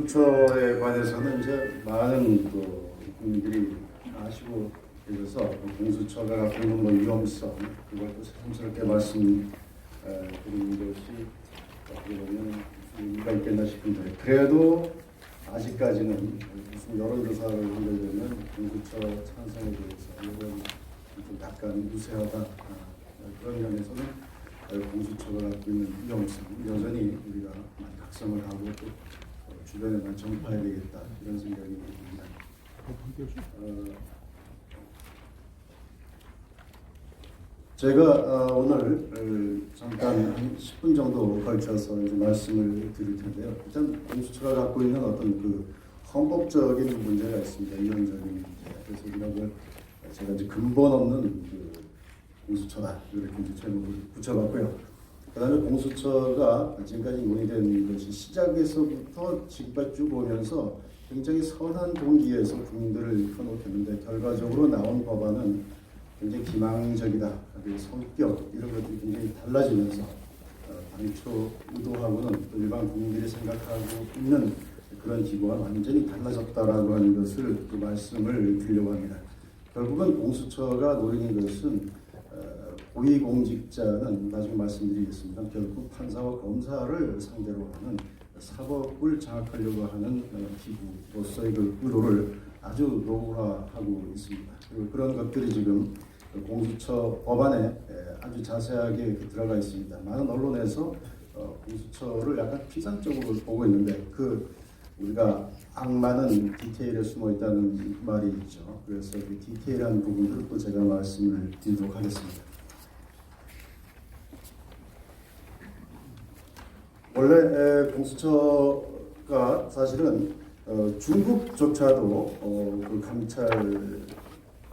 공수처에 관해서는 이제 많은 국민들이 아시고 계셔서 공수처가 갖고 있는 위험성 그걸 또 새삼스럽게 말씀드리는 것이 어떻게 보면 무슨 의미가 있겠나 싶은데, 그래도 아직까지는 무슨 여론조사를 하려면 공수처 찬성에 대해서 이건 좀 약간 우세하다, 그런 면에서는 공수처가 갖고 있는 위험성 여전히 우리가 많이 각성을 하고 또 주변에만 전파해야 되겠다, 이런 생각이 듭니다. 제가 오늘 잠깐 한 10분 정도 걸쳐서 이제 말씀을 드릴 텐데요. 일단 공수처가 갖고 있는 어떤 그 헌법적인 문제가 있습니다. 이론적인 문제. 그래서 우리가 제가 이제 근본 없는 그 공수처다, 이렇게 이제 제목을 붙여봤고요. 그다음에 공수처가 지금까지 논의된 것이 시작에서부터 지금까지 쭉 오면서 굉장히 선한 동기에서 국민들을 펴놓겠는데, 결과적으로 나온 법안은 굉장히 기망적이다. 그리고 성격 이런 것들이 굉장히 달라지면서 당초 의도하고는 또 일반 국민들이 생각하고 있는 그런 기구와 완전히 달라졌다라고 하는 것을 또 말씀을 드리려고 합니다. 결국은 공수처가 노리는 것은 고위공직자는 나중에 말씀드리겠습니다. 결국 판사와 검사를 상대로 하는 사법을 장악하려고 하는 기구로서의 그 의도를 아주 노후화하고 있습니다. 그리고 그런 것들이 지금 공수처 법안에 아주 자세하게 들어가 있습니다. 많은 언론에서 공수처를 약간 피상적으로 보고 있는데, 우리가 악마는 디테일에 숨어 있다는 말이 있죠. 그래서 그 디테일한 부분들을 또 제가 말씀을 드리도록 하겠습니다. 원래 공수처가 사실은 중국조차도 그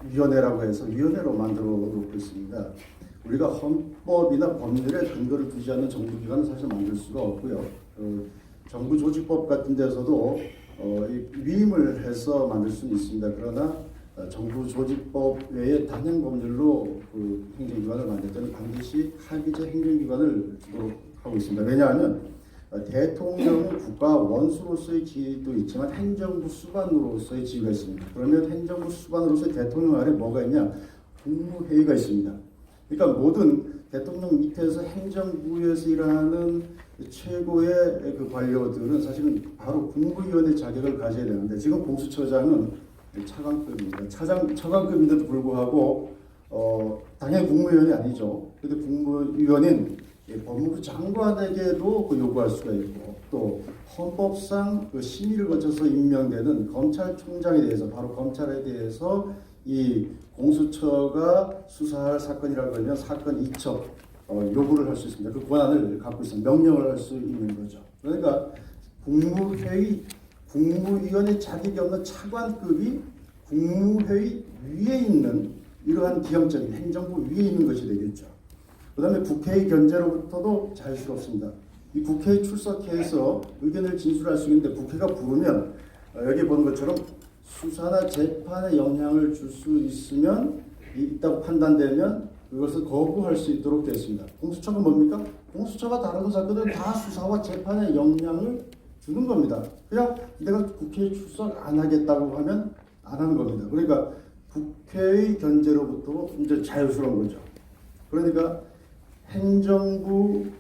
감찰위원회라고 해서 위원회로 만들어 놓고 있습니다. 우리가 헌법이나 법률에 근거를 두지 않는 정부기관은 사실 만들 수가 없고요. 정부조직법 같은 데서도 위임을 해서 만들 수는 있습니다. 그러나 정부조직법 외에 단행 법률로 그 행정기관을 만들 때는 반드시 합의제 행정기관을 두도록 하고 있습니다. 왜냐하면 대통령은 국가 원수로서의 지위도 있지만 행정부 수반으로서의 지위가 있습니다. 그러면 행정부 수반으로서의 대통령 아래 뭐가 있냐? 국무회의가 있습니다. 그러니까 모든 대통령 밑에서 행정부에서 일하는 최고의 그 관료들은 사실은 바로 국무위원의 자격을 가져야 되는데, 지금 공수처장은 차관급입니다. 차관급인데도 불구하고 당연히 국무위원이 아니죠. 그런데 국무위원인 법무부 장관에게도 요구할 수가 있고, 또 헌법상 그 심의를 거쳐서 임명되는 검찰총장에 대해서, 바로 검찰에 대해서 이 공수처가 수사할 사건이라고 하면 사건 이첩 요구를 할 수 있습니다. 그 권한을 갖고 있습니다. 명령을 할 수 있는 거죠. 그러니까 국무회의, 국무위원의 자격이 없는 차관급이 국무회의 위에 있는 이러한 기형적인 행정부 위에 있는 것이 되겠죠. 그 다음에 국회의 견제로부터도 자유스럽습니다. 이 국회에 출석해서 의견을 진술할 수 있는데, 국회가 부르면 여기 보는 것처럼 수사나 재판에 영향을 줄 수 있다고 판단되면 그것을 거부할 수 있도록 되어 있습니다. 공수처가 뭡니까? 공수처가 다루는 사건은 다 수사와 재판에 영향을 주는 겁니다. 그냥 내가 국회에 출석 안 하겠다고 하면 안 하는 겁니다. 그러니까 국회의 견제로부터 이제 자유스러운 거죠. 그러니까 행정부에서도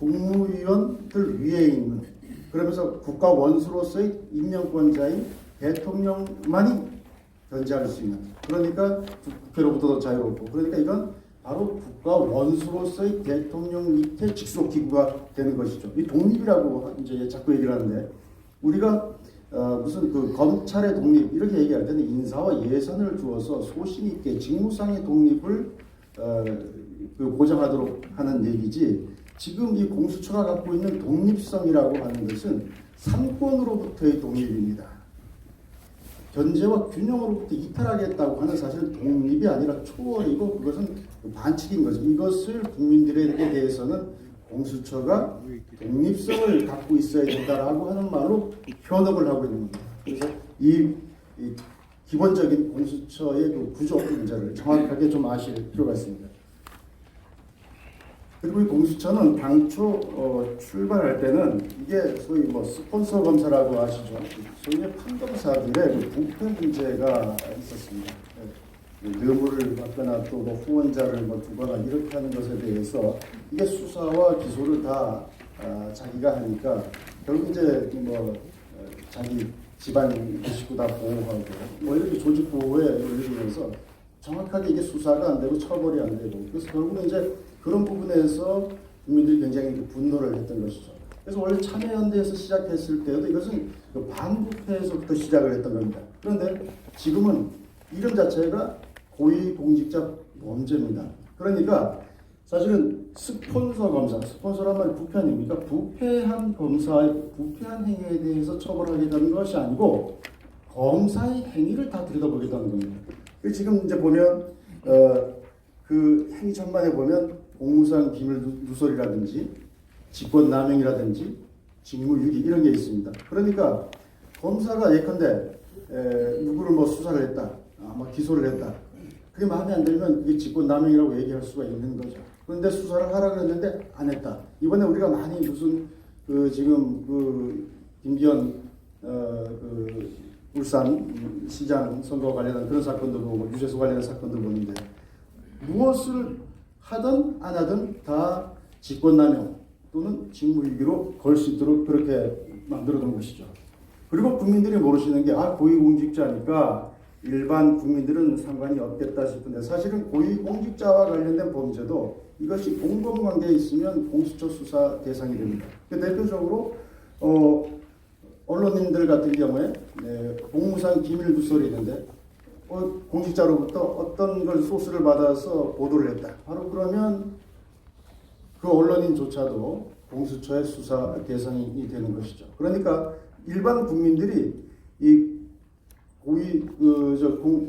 국무위원들 위에 있는, 그러면서 국가 원수로서의 임명권자인 대통령만이 견제할 수 있는, 그러니까 국회로부터도 자유롭고, 그러니까 이건 바로 국가 원수로서의 대통령 밑에 직속 기구가 되는 것이죠. 이 독립이라고 이제 자꾸 얘기를 하는데, 우리가 무슨 그 검찰의 독립 이렇게 얘기할 때는 인사와 예산을 주어서 소신 있게 직무상의 독립을 보장하도록 하는 얘기지, 지금 이 공수처가 갖고 있는 독립성이라고 하는 것은 삼권으로부터의 독립입니다. 견제와 균형으로부터 이탈하겠다고 하는 사실은 독립이 아니라 초월이고, 그것은 반칙인 거죠. 이것을 국민들에게 대해서는 공수처가 독립성을 갖고 있어야 된다라고 하는 말로 현혹을 하고 있는 겁니다. 그래서 이 기본적인 공수처의 그 구조 문제를 정확하게 좀 아실 필요가 있습니다. 그리고 이 공수처는 당초 출발할 때는 이게 소위 뭐 스폰서 검사라고 아시죠? 소위의 판검사들의 그 부패 문제가 있었습니다. 뇌물을 받거나 또 뭐 후원자를 뭐 두거나 이렇게 하는 것에 대해서 이게 수사와 기소를 다 자기가 하니까 결국 이제 뭐 자기 집안 식구 다 보호하고 뭐 이렇게 조직 보호에 열리면서 정확하게 이게 수사가 안 되고 처벌이 안 되고 그래서 결국은 이제 그런 부분에서 국민들이 굉장히 분노를 했던 것이죠. 그래서 원래 참여연대에서 시작했을 때도 이것은 그 반부패에서부터 시작을 했던 겁니다. 그런데 지금은 이름 자체가 고위공직자 범죄입니다. 그러니까 사실은 스폰서 검사, 스폰서란 말이 부패 아닙니까? 부패한 검사의 부패한 행위에 대해서 처벌하겠다는 것이 아니고 검사의 행위를 다 들여다보겠다는 겁니다. 지금 이제 보면 그 행위 전반에 보면 공무상 기밀 누설이라든지 직권남용이라든지 직무유기 이런 게 있습니다. 그러니까 검사가 예컨대 누구를 뭐 수사를 했다, 뭐 기소를 했다. 그게 마음에 안 들면 그게 직권남용이라고 얘기할 수가 있는 거죠. 그런데 수사를 하라 그랬는데 안 했다. 이번에 우리가 많이 무슨 그 지금 그 김기현 그 울산 시장 선거 관련한 그런 사건도 보고 유재수 관련한 사건도 보는데 무엇을 하든 안 하든 다 직권남용 또는 직무유기로 걸 수 있도록 그렇게 만들어 놓은 것이죠. 그리고 국민들이 모르시는 게 고위공직자니까 일반 국민들은 상관이 없겠다 싶은데 사실은 고위공직자와 관련된 범죄도 이것이 공범관계에 있으면 공수처 수사 대상이 됩니다. 대표적으로 언론인들 같은 경우에 공무상 기밀 누설이 있는데 공직자로부터 어떤 걸 소스를 받아서 보도를 했다. 바로 그러면 그 언론인조차도 공수처의 수사 대상이 되는 것이죠. 그러니까 일반 국민들이 이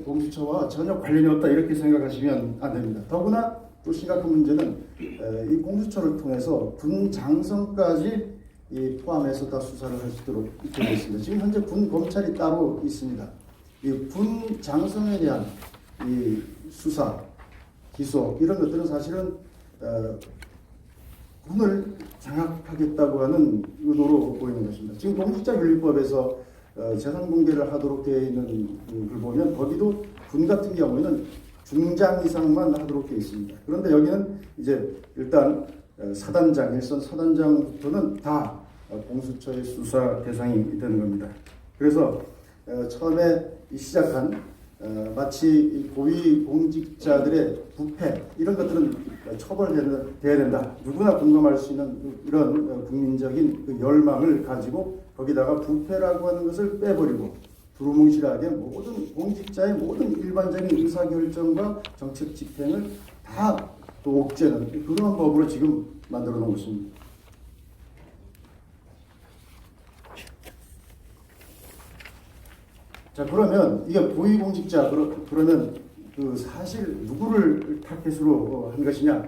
공수처와 전혀 관련이 없다 이렇게 생각하시면 안 됩니다. 더구나 또 심각한 문제는 이 공수처를 통해서 군 장성까지 포함해서 다 수사를 할 수 있도록 이렇게 되어 있습니다. 지금 현재 군 검찰이 따로 있습니다. 이 군 장성에 대한 이 수사, 기소 이런 것들은 사실은 군을 장악하겠다고 하는 의도로 보이는 것입니다. 지금 공직자윤리법에서 재산 공개를 하도록 되어 있는 걸 보면 거기도 군 같은 경우에는 중장 이상만 하도록 되어 있습니다. 그런데 여기는 이제 일단 사단장, 일선 사단장부터는 다 공수처의 수사 대상이 되는 겁니다. 그래서 처음에 시작한 마치 고위 공직자들의 부패 이런 것들은 처벌돼야 된다. 누구나 공감할 수 있는 이런 국민적인 그 열망을 가지고 거기다가 부패라고 하는 것을 빼버리고 두루뭉실하게 모든 공직자의 모든 일반적인 의사결정과 정책 집행을 다 또 옥죄는 그런 법으로 지금 만들어 놓은 것입니다. 자, 그러면 이게 고위공직자 그러면 그 사실 누구를 타겟으로 한 것이냐?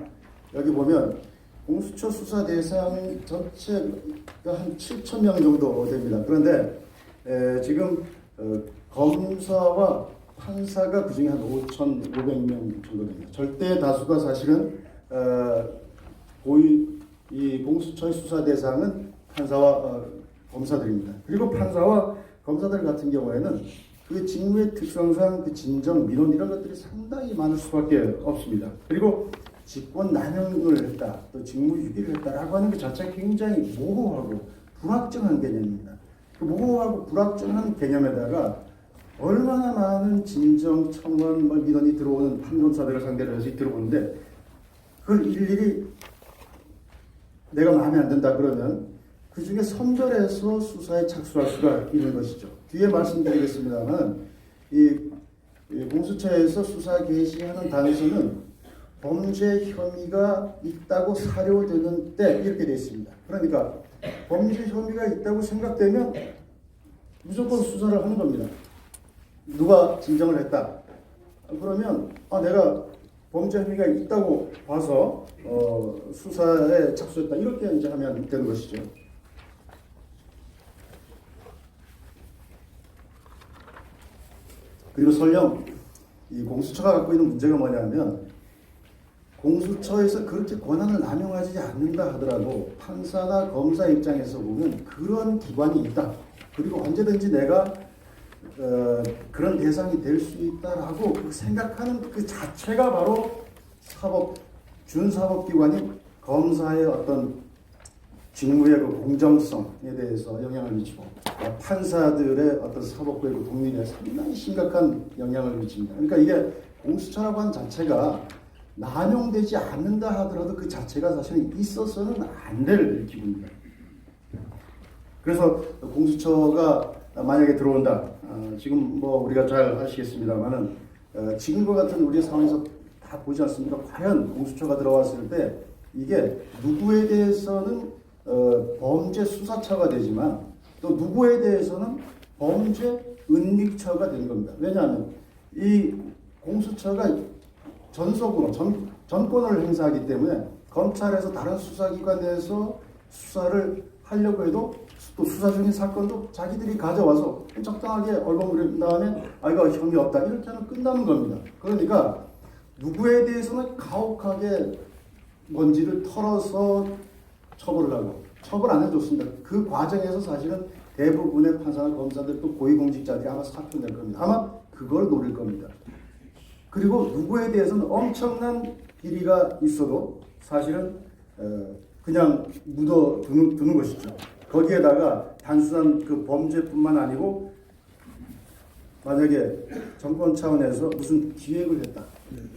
여기 보면 공수처 수사 대상 전체가 한 7,000명 정도 됩니다. 그런데 지금 검사와 판사가 그중에 한 5,500명 정도 됩니다. 절대 다수가 사실은 이 공수처의 수사 대상은 판사와 검사들입니다. 그리고 판사와 검사들 같은 경우에는 그 직무의 특성상 그 진정, 민원 이런 것들이 상당히 많을 수밖에 없습니다. 그리고 직권 남용을 했다, 또 직무유기를 했다라고 하는 그 자체가 굉장히 모호하고 불확정한 개념입니다. 그 모호하고 불확정한 개념에다가 얼마나 많은 진정, 청원, 민원이 들어오는 판검사들을 상대로 해서 들어오는데 그걸 일일이 내가 마음에 안 든다 그러면 그 중에 선별해서 수사에 착수할 수가 있는 것이죠. 뒤에 말씀드리겠습니다만 이 공수처에서 수사 개시하는 단서는 범죄 혐의가 있다고 사료되는 때 이렇게 되어 있습니다. 그러니까 범죄 혐의가 있다고 생각되면 무조건 수사를 하는 겁니다. 누가 진정을 했다. 그러면 내가 범죄 혐의가 있다고 봐서 수사에 착수했다. 이렇게 이제 하면 되는 것이죠. 그리고 설령 이 공수처가 갖고 있는 문제가 뭐냐면 공수처에서 그렇게 권한을 남용하지 않는다 하더라도 판사나 검사 입장에서 보면 그런 기관이 있다. 그리고 언제든지 내가 그런 대상이 될 수 있다라고 그 생각하는 그 자체가 바로 준사법기관인 검사의 어떤 직무의 그 공정성에 대해서 영향을 미치고 판사들의 어떤 사법부의 그 독립에 상당히 심각한 영향을 미칩니다. 그러니까 이게 공수처라고 하는 자체가 남용되지 않는다 하더라도 그 자체가 사실은 있어서는 안 될 기구입니다. 그래서 공수처가 만약에 들어온다, 지금 뭐 우리가 잘 아시겠습니다만은 지금과 같은 우리 상황에서 다 보지 않습니까? 과연 공수처가 들어왔을 때 이게 누구에 대해서는 범죄 수사처가 되지만 또 누구에 대해서는 범죄 은닉처가 되는 겁니다. 왜냐하면 이 공수처가 전속으로 전권을 행사하기 때문에 검찰에서 다른 수사기관에서 수사를 하려고 해도 또 수사 중인 사건도 자기들이 가져와서 적당하게 얼버무린 다음에 이거 혐의 없다 이렇게 하면 끝나는 겁니다. 그러니까 누구에 대해서는 가혹하게 먼지를 털어서 처벌을 하고 처벌 안 해줬습니다. 그 과정에서 사실은 대부분의 판사나 검사들 또 고위공직자들이 아마 사표낼 겁니다. 아마 그걸 노릴 겁니다. 그리고 누구에 대해서는 엄청난 비리가 있어도 사실은 그냥 묻어두는 것이죠. 거기에다가 단순한 그 범죄뿐만 아니고 만약에 정권 차원에서 무슨 기획을 했다.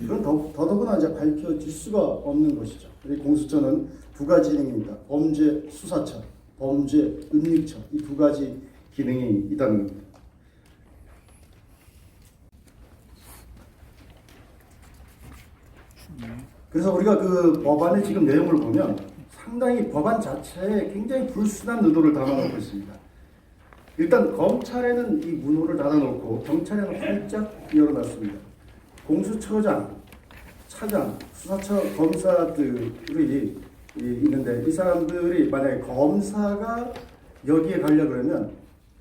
그건 더더구나 이제 밝혀질 수가 없는 것이죠. 공수처는 두 가지 기능입니다. 범죄 수사처, 범죄 은닉처 이 두 가지 기능이 있다는 겁니다. 그래서 우리가 그 법안의 지금 내용을 보면 상당히 법안 자체에 굉장히 불순한 의도를 담아놓고 있습니다. 일단 검찰에는 이 문호를 닫아놓고 경찰에는 활짝 열어놨습니다. 공수처장, 차장, 수사처 검사들이 있는데 이 사람들이 만약에 검사가 여기에 가려고 그러면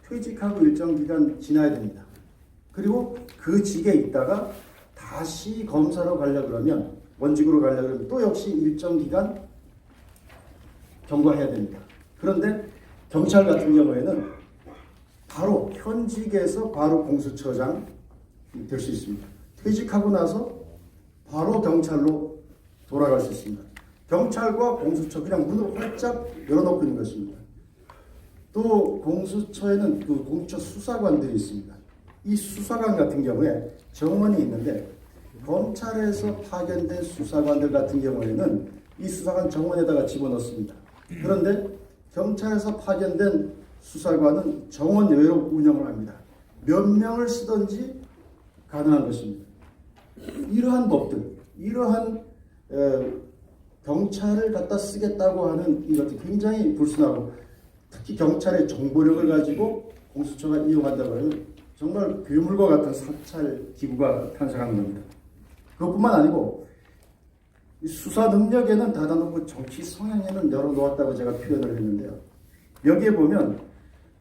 퇴직하고 일정 기간 지나야 됩니다. 그리고 그 직에 있다가 다시 검사로 가려고 그러면 원직으로 가려고 그러면 또 역시 일정 기간 경과해야 됩니다. 그런데 경찰 같은 경우에는 바로 현직에서 바로 공수처장이 될 수 있습니다. 퇴직하고 나서 바로 경찰로 돌아갈 수 있습니다. 경찰과 공수처 그냥 문을 활짝 열어놓고 있는 것입니다. 또 공수처에는 그 공수처 수사관들이 있습니다. 이 수사관 같은 경우에 정원이 있는데 검찰에서 파견된 수사관들 같은 경우에는 이 수사관 정원에다가 집어넣습니다. 그런데 경찰에서 파견된 수사관은 정원 외로 운영을 합니다. 몇 명을 쓰든지 가능한 것입니다. 이러한 법들, 이러한 경찰을 갖다 쓰겠다고 하는 이것도 굉장히 불순하고 특히 경찰의 정보력을 가지고 공수처가 이용한다고 하면 정말 괴물과 같은 사찰 기구가 탄생하는 겁니다. 그것뿐만 아니고 수사 능력에는 닫아놓고 정치 성향에는 열어놓았다고 제가 표현을 했는데요. 여기에 보면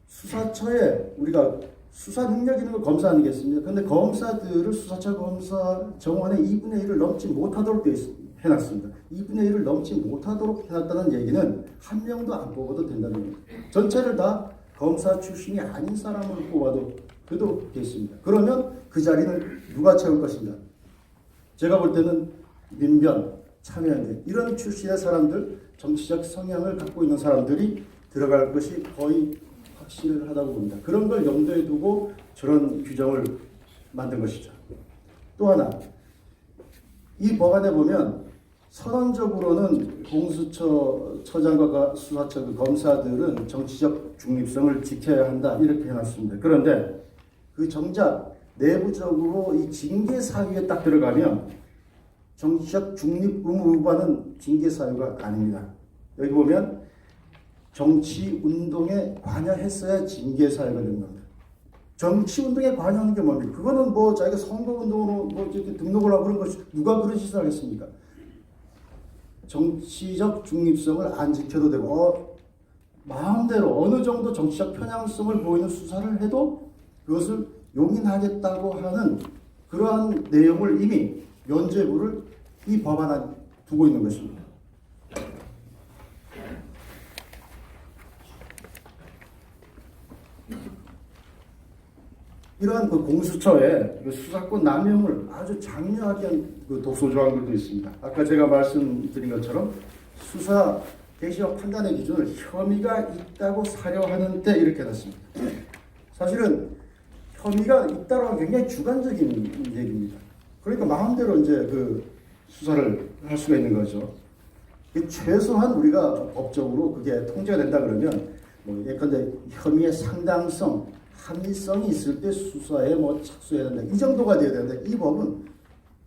수사처에 우리가 수사 능력 있는 거 검사 아니겠습니까? 그런데 검사들을 수사처 검사 정원의 2분의 1을 넘지 못하도록 해놨습니다. 2분의 1을 넘지 못하도록 해놨다는 얘기는 한 명도 안 뽑아도 된다는 겁니다. 전체를 다 검사 출신이 아닌 사람을 뽑아도 그래도 됐습니다. 그러면 그 자리는 누가 채울 것인가? 제가 볼 때는 민변, 참여연대 이런 출신의 사람들, 정치적 성향을 갖고 있는 사람들이 들어갈 것이 거의 확실하다고 봅니다. 그런 걸 염두에 두고 저런 규정을 만든 것이죠. 또 하나, 이 법안에 보면 선언적으로는 공수처장과 수사처 검사들은 정치적 중립성을 지켜야 한다 이렇게 해놨습니다. 그런데 그 정작 내부적으로 이 징계 사유에 딱 들어가면 정치적 중립 의무 위반은 징계 사유가 아닙니다. 여기 보면 정치 운동에 관여했어야 징계 사유가 되는 겁니다. 정치 운동에 관여하는 게 뭡니까? 그거는 뭐 자기가 선거 운동으로 뭐 이렇게 등록을 하고 그런 것이 누가 그런 짓을 하겠습니까? 정치적 중립성을 안 지켜도 되고 마음대로 어느 정도 정치적 편향성을 보이는 수사를 해도 그것을 용인하겠다고 하는 그러한 내용을 이미 면죄부를 이 법안 두고 있는 것입니다. 이러한 그 공수처의 그 수사권 남용을 아주 장려하게 한 그 독소 조항들도 있습니다. 아까 제가 말씀드린 것처럼 수사 개시와 판단의 기준을 혐의가 있다고 사료하는 때 이렇게 해놨습니다. 사실은 혐의가 있다고 하면 굉장히 주관적인 얘기입니다. 그러니까 마음대로 이제 그 수사를 할 수가 있는 거죠. 최소한 우리가 법적으로 그게 통제가 된다 그러면 뭐 예컨대 혐의의 상당성, 합리성이 있을 때 수사에 뭐 착수해야 된다. 이 정도가 돼야 되는데 이 법은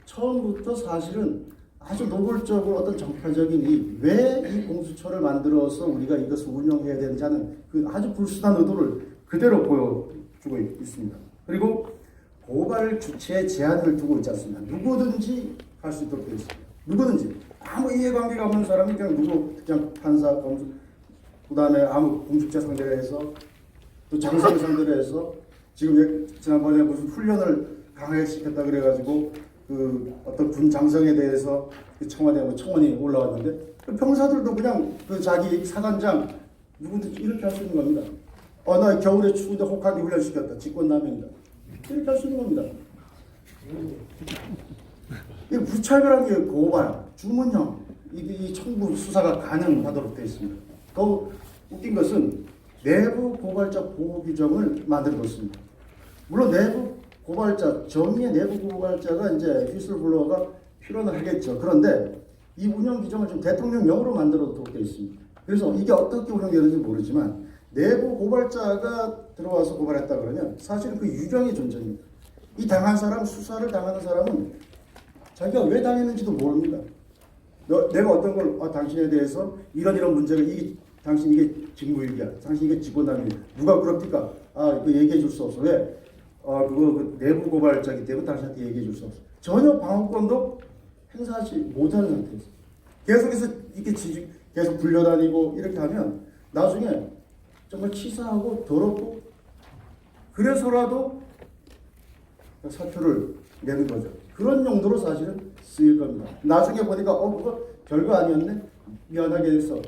처음부터 사실은 아주 노골적으로 어떤 정파적인 왜 이 공수처를 만들어서 우리가 이것을 운영해야 되는지 하는 그 아주 불순한 의도를 그대로 보여주고 있습니다. 그리고 고발 주체의 제한을 두고 있지 않습니까? 누구든지 할 수 있도록 되어 있습니다. 누구든지 아무 이해관계가 없는 사람이 그냥 판사, 검사, 그다음에 아무 공직자 상대로 해서 또 장사를 상대로 해서 지난번에 무슨 훈련을 강하게 시켰다 그래가지고 그 어떤 군 장성에 대해서 그 청원이 올라왔는데 그 병사들도 그냥 그 자기 사단장 누구든지 이렇게 할 수 있는 겁니다. 나 겨울에 추운데 혹하게 훈련시켰다. 직권남용이다. 이렇게 할 수 있는 겁니다. 이 무차별한 게 고발, 주문형 이 청구 수사가 가능하도록 되어 있습니다. 더 웃긴 것은 내부 고발자 보호 규정을 만들었습니다. 물론 내부 고발자, 정의의 내부 고발자가 이제 휘슬블로어가 필요는 하겠죠. 그런데 이 운영 규정을 지금 대통령령으로 만들어도록 되어 있습니다. 그래서 이게 어떻게 운영되는지 모르지만 내부 고발자가 들어와서 고발했다 그러면 사실은 그 유정의 존재입니다. 이 당한 사람, 수사를 당하는 사람은 자기가 왜 당했는지도 모릅니다. 내가 어떤 걸 당신에 대해서 이런 문제가 당신 이게 직무유기야. 당신 이게 직권남용이야. 누가 그럽니까? 그 얘기해 줄 수 없어. 왜? 그 내부 고발자이기 때문에 당신한테 얘기해 줄 수 없어. 전혀 방어권도 행사하지 못하는 상태에서 계속해서 이렇게 계속 불려다니고 이렇게 하면 나중에 정말 치사하고 더럽고 그래서라도 사표를 내는 거죠. 그런 용도로 사실은 쓰일 겁니다. 나중에 보니까 그거 별거 아니었네? 미안하게 해서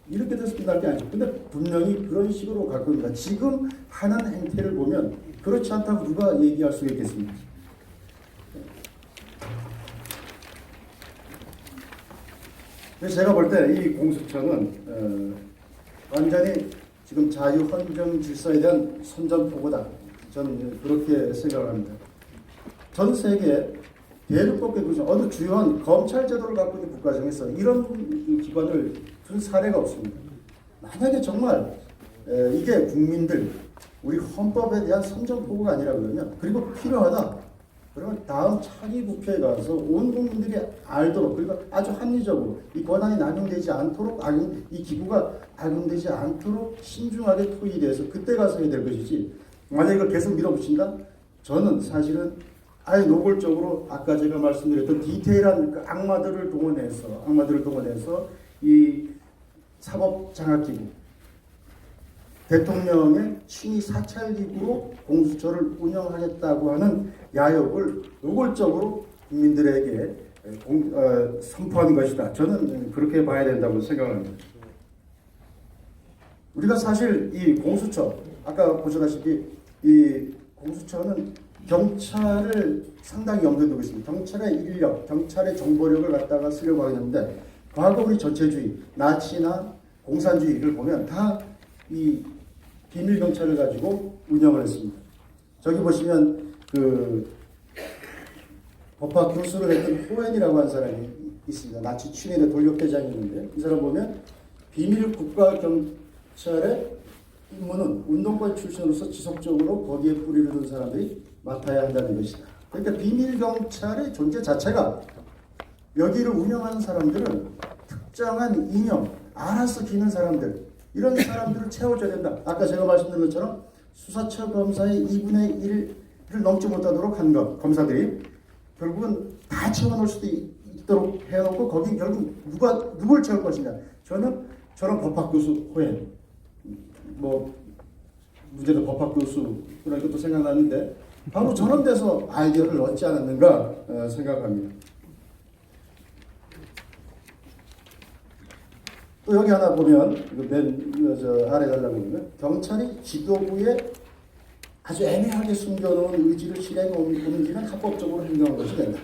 이렇게 돼서 끝날 게 아니죠. 근데 분명히 그런 식으로 갈 겁니다. 지금 하는 행태를 보면 그렇지 않다고 누가 얘기할 수 있겠습니까? 제가 볼 때 이 공수처는 완전히 지금 자유헌정 질서에 대한 선전포고다. 저는 그렇게 생각을 합니다. 전 세계 대륙법계 구조, 어느 주요한 검찰 제도를 갖고 있는 국가 중에서 이런 기관을 둔 사례가 없습니다. 만약에 정말 이게 국민들, 우리 헌법에 대한 선전포고가 아니라 그러면, 그리고 필요하다, 그러면 다음 차기 국회에 가서 온 국민들이 알도록, 그리고 아주 합리적으로 이 권한이 남용되지 않도록, 이 기구가 악용되지 않도록 신중하게 토의돼서 그때 가서 해야 될 것이지, 만약에 이걸 계속 밀어붙인다? 저는 사실은 아예 노골적으로 아까 제가 말씀드렸던 디테일한 그 악마들을 동원해서 이 사법장악기구, 대통령의 친위 사찰기구로 공수처를 운영하겠다고 하는 야욕을 노골적으로 국민들에게 선포한 것이다. 저는 그렇게 봐야 된다고 생각합니다. 우리가 사실 이 공수처, 아까 보셨다시피 이 공수처는 경찰을 상당히 염두에 두고 있습니다. 경찰의 인력, 경찰의 정보력을 갖다가 쓰려고 하는데 과거 우리 전체주의, 나치나 공산주의를 보면 다 이 비밀 경찰을 가지고 운영을 했습니다. 저기 보시면 그 법학 교수를 했던 호엔이라고 하는 사람이 있습니다. 나치 친위대 돌격대장이었는데 이 사람 보면 비밀 국가 경찰의 임무는 운동권 출신으로서 지속적으로 거기에 뿌리를 둔 사람들이 맡아야 한다는 것이다. 그러니까 비밀 경찰의 존재 자체가 여기를 운영하는 사람들은 특정한 이념, 알아서 기는 사람들, 이런 사람들을 채워줘야 된다. 아까 제가 말씀드린 것처럼 수사처 검사의 2분의 1을 넘지 못하도록 한 것, 검사들이 결국은 다 채워놓을 수도 있도록 해놓고 거긴 결국 누굴 채울 것이냐. 저는 저런 법학교수 호엔, 문제도 법학교수 그런 것도 생각나는데 바로 저런 데서 아이디어를 얻지 않았는가 생각합니다. 또 여기 하나 보면 이거 맨 아래 달라고 보면 경찰이 지도부에 아주 애매하게 숨겨놓은 의지를 실행에 옮기는 합법적으로 행동한 것이 된다.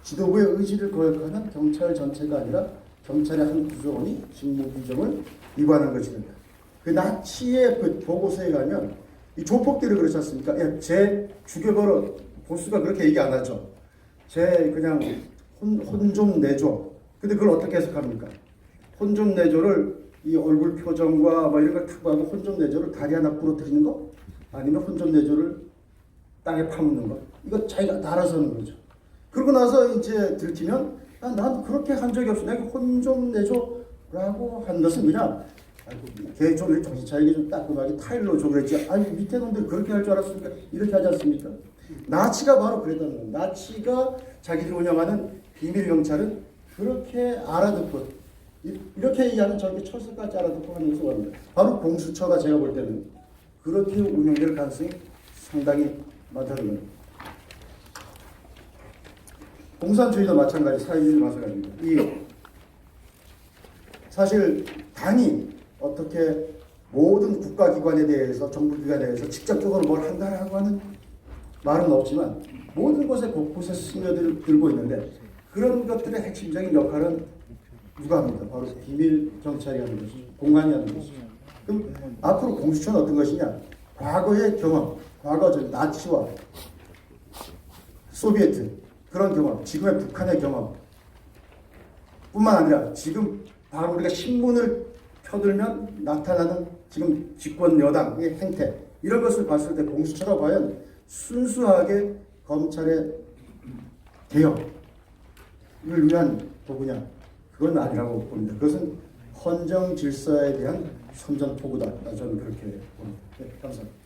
지도부의 의지를 거역하는 경찰 전체가 아니라 경찰의 한 구성원이 직무 규정을 위반한 것이 된다. 그 나치의 그 보고서에 가면 이 조폭들이 그렇지 않습니까? 야, 쟤 죽여버려. 보수가 그렇게 얘기 안 하죠. 쟤 그냥 혼 좀 내줘. 근데 그걸 어떻게 해석합니까? 혼 좀 내줘를 이 얼굴 표정과 뭐 이런 걸 특구하고 혼 좀 내줘를 다리 하나 부러뜨리는 거? 아니면 혼 좀 내줘를 땅에 파묻는 거? 이거 자기가 다 알아서 하는 거죠. 그러고 나서 이제 들키면 난 그렇게 한 적이 없어. 내가 혼 좀 내줘라고 한 것은 그냥 걔 좀 정신 차리게 좀 따끔하게 타일로 줘 그랬지. 아니 밑에 놈들 그렇게 할 줄 알았으니까 이렇게 하지 않습니까? 나치가 바로 그랬다는 거예요. 나치가 자기들이 운영하는 비밀 경찰은 그렇게 알아듣고 이렇게 얘기하면 저렇게 철석까지 알아듣고 하는 것을 말합니다. 바로 공수처가 제가 볼 때는 그렇게 운영될 가능성이 상당히 많다는 거예요. 공산주의도 마찬가지, 사회주의도 마찬가지입니다. 이 사실 당이 어떻게 모든 국가기관에 대해서 정부기관에 대해서 직접적으로 뭘 한다라고 하는 말은 없지만 모든 곳에 곳곳에 스며들고 있는데 그런 것들의 핵심적인 역할은 누가 합니까? 바로 비밀 경찰이 하는 것이죠. 공안이 하는 것이죠. 그럼 앞으로 공수처는 어떤 것이냐? 과거의 경험, 과거 나치와 소비에트 그런 경험, 지금의 북한의 경험 뿐만 아니라 지금 바로 우리가 신문을 펴들면 나타나는 지금 집권 여당의 행태 이런 것을 봤을 때 공수처가 과연 순수하게 검찰의 개혁을 위한 도구냐? 그건 아니라고 봅니다. 그것은 헌정 질서에 대한 선전포고다. 저는 그렇게 봅니다. 네, 감사합니다.